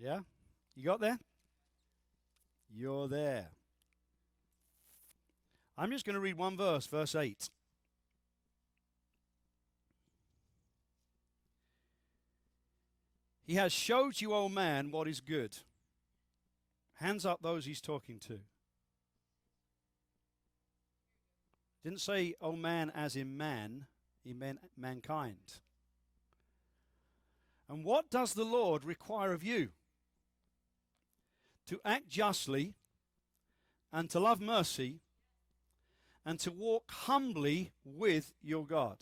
Yeah? You got there? You're there. I'm just going to read one verse, verse 8. He has showed you, O man, what is good. Hands up those he's talking to. Didn't say, O man, as in man. He meant mankind. And what does the Lord require of you? To act justly, and to love mercy, and to walk humbly with your God.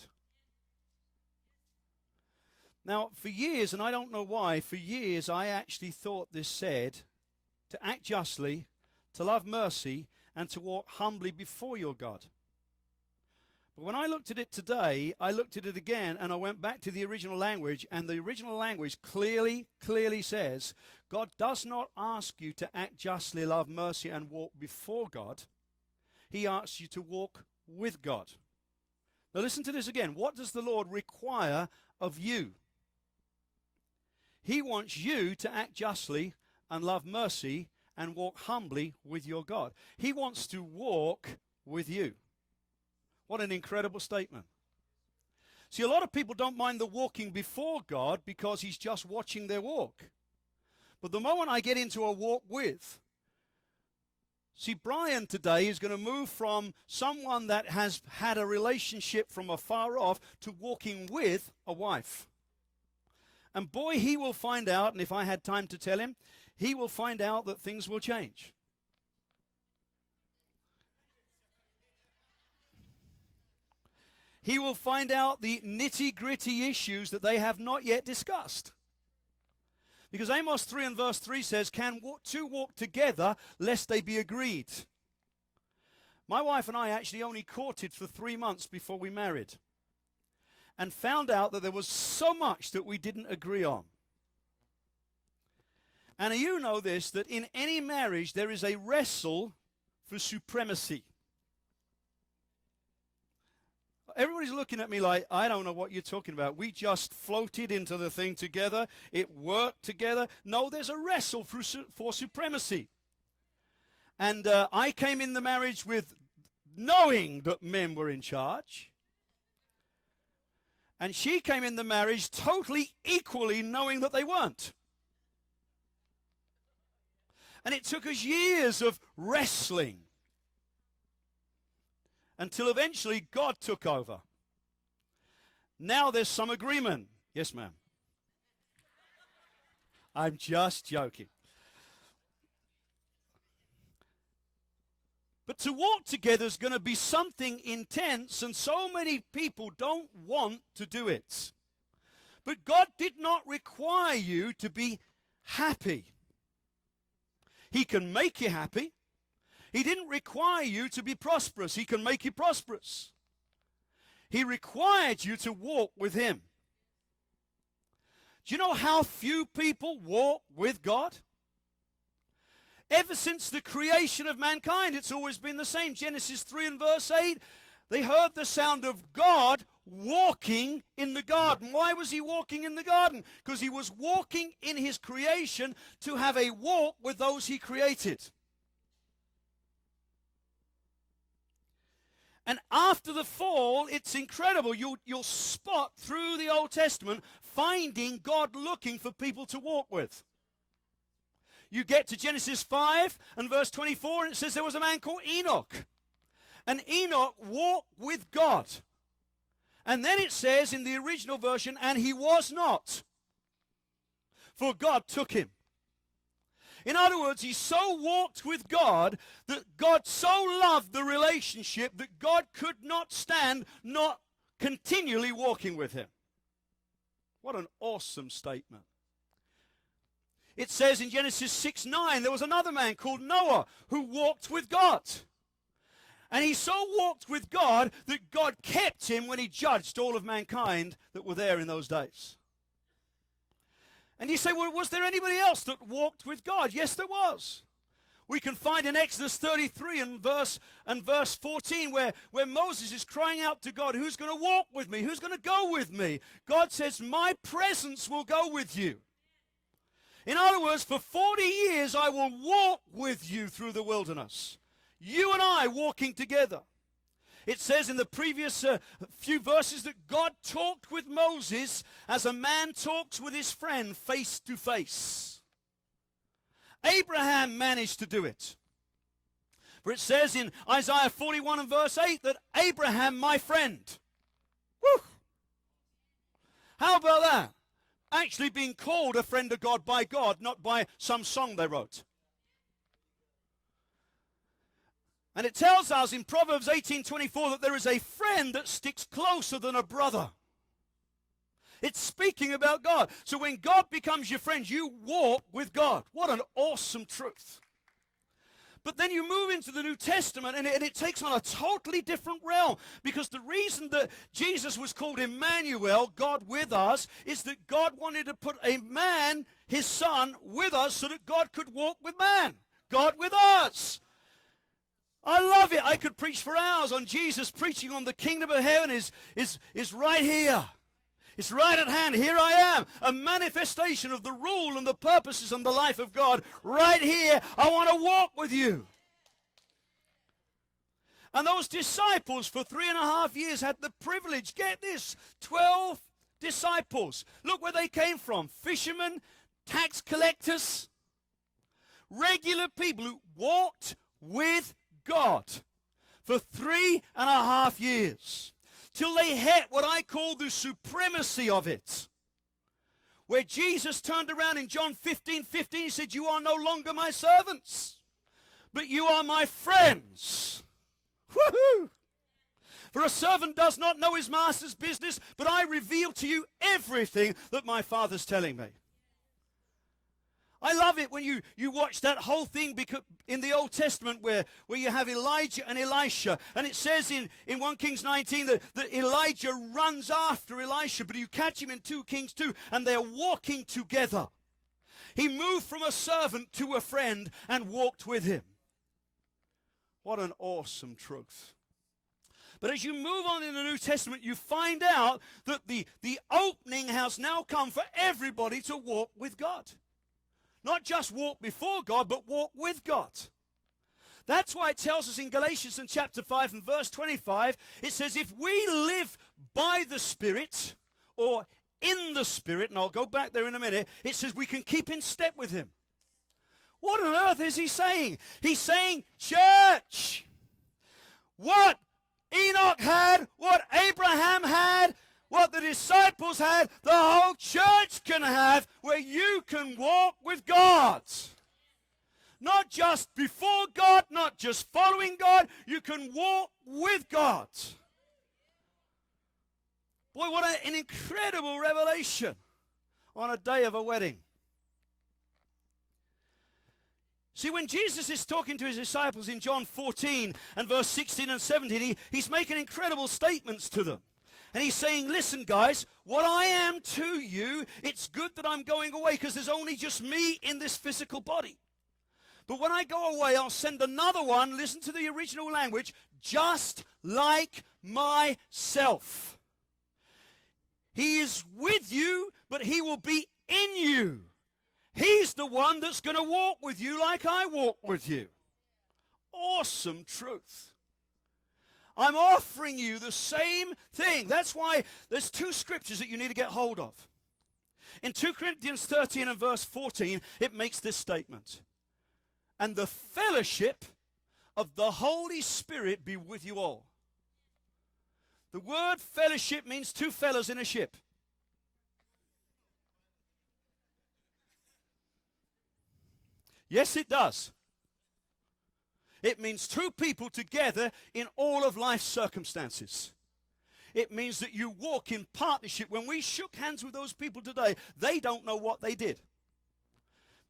Now, for years, and I don't know why, for years I actually thought this said to act justly, to love mercy, and to walk humbly before your God. But when I looked at it today, I looked at it again, and I went back to the original language, and the original language clearly says, God does not ask you to act justly, love mercy, and walk before God. He asks you to walk with God. Now listen to this again. What does the Lord require of you? He wants you to act justly and love mercy and walk humbly with your God. He wants to walk with you. What an incredible statement. See, a lot of people don't mind the walking before God because he's just watching their walk. But the moment I get into a walk with, see, Brian today is going to move from someone that has had a relationship from afar off to walking with a wife. And boy, he will find out, and if I had time to tell him, he will find out that things will change. He will find out the nitty-gritty issues that they have not yet discussed. Because Amos 3 and verse 3 says, can two walk together lest they be agreed? My wife and I actually only courted for 3 months before we married, and found out that there was so much that we didn't agree on. And you know this, that in any marriage there is a wrestle for supremacy. Everybody's looking at me like, I don't know what you're talking about. We just floated into the thing together. It worked together. No, there's a wrestle for supremacy. And I came in the marriage with knowing that men were in charge. And she came in the marriage totally equally knowing that they weren't. And it took us years of wrestling until eventually God took over. Now there's some agreement. Yes, ma'am. I'm just joking. But to walk together is going to be something intense, and so many people don't want to do it. But God did not require you to be happy. He can make you happy. He didn't require you to be prosperous. He can make you prosperous. He required you to walk with him. Do you know how few people walk with God? Ever since the creation of mankind, it's always been the same. Genesis 3 and verse 8, they heard the sound of God walking in the garden. Why was he walking in the garden? Because he was walking in his creation to have a walk with those he created. And after the fall, it's incredible. You'll spot through the Old Testament finding God looking for people to walk with. You get to Genesis 5 and verse 24, and it says there was a man called Enoch. And Enoch walked with God. And then it says in the original version, and he was not, for God took him. In other words, he so walked with God that God so loved the relationship that God could not stand not continually walking with him. What an awesome statement. It says in Genesis 6:9, there was another man called Noah who walked with God. And he so walked with God that God kept him when he judged all of mankind that were there in those days. And you say, well, was there anybody else that walked with God? Yes, there was. We can find in Exodus 33 and verse 14 where Moses is crying out to God, who's going to walk with me? Who's going to go with me? God says, my presence will go with you. In other words, for 40 years I will walk with you through the wilderness. You and I walking together. It says in the previous few verses that God talked with Moses as a man talks with his friend face to face. Abraham managed to do it. For it says in Isaiah 41 and verse 8 that Abraham, my friend. Woo! How about that? Actually being called a friend of God, not by some song they wrote. And it tells us in Proverbs 18:24 that there is a friend that sticks closer than a brother. It's speaking about God. So when God becomes your friend, you walk with God. What an awesome truth. But then you move into the New Testament, and it takes on a totally different realm. Because the reason that Jesus was called Emmanuel, God with us, is that God wanted to put a man, his son, with us so that God could walk with man. God with us. I love it. I could preach for hours on Jesus preaching on the kingdom of heaven is right here. It's right at hand. Here I am, a manifestation of the rule and the purposes and the life of God right here. I want to walk with you. And those disciples for 3.5 years had the privilege, get this, 12 disciples. Look where they came from. Fishermen, tax collectors, regular people who walked with God for 3.5 years. Till they hit what I call the supremacy of it. Where Jesus turned around in John 15:15, he said, you are no longer my servants, but you are my friends. Woohoo! For a servant does not know his master's business, but I reveal to you everything that my Father's telling me. I love it when you watch that whole thing because in the Old Testament where you have Elijah and Elisha. And it says in 1 Kings 19 that Elijah runs after Elisha, but you catch him in 2 Kings 2, and they're walking together. He moved from a servant to a friend and walked with him. What an awesome truth. But as you move on in the New Testament, you find out that the opening has now come for everybody to walk with God. Not just walk before God, but walk with God. That's why it tells us in Galatians in chapter 5 and verse 25, it says, if we live by the Spirit or in the Spirit, and I'll go back there in a minute, it says we can keep in step with him. What on earth is he saying? He's saying, church, what Enoch had, what Abraham had, what the disciples had, the whole church can have, where you can walk with God. Not just before God, not just following God, you can walk with God. Boy, what an incredible revelation on a day of a wedding. See, when Jesus is talking to his disciples in John 14 and verse 16 and 17, he's making incredible statements to them. And he's saying, listen, guys, what I am to you, it's good that I'm going away because there's only just me in this physical body. But when I go away, I'll send another one, listen to the original language, just like myself. He is with you, but he will be in you. He's the one that's going to walk with you like I walk with you. Awesome truth. I'm offering you the same thing. That's why there's 2 scriptures that you need to get hold of. In 2 Corinthians 13 and verse 14, it makes this statement. And the fellowship of the Holy Spirit be with you all. The word fellowship means 2 fellows in a ship. Yes, it does. It means 2 people together in all of life's circumstances. It means that you walk in partnership. When we shook hands with those people today, they don't know what they did.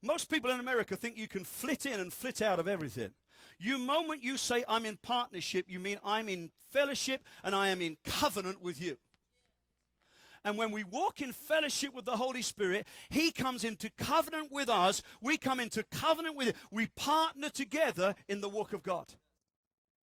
Most people in America think you can flit in and flit out of everything. The moment you say, I'm in partnership, you mean I'm in fellowship and I am in covenant with you. And when we walk in fellowship with the Holy Spirit, he comes into covenant with us. We come into covenant with him. We partner together in the walk of God.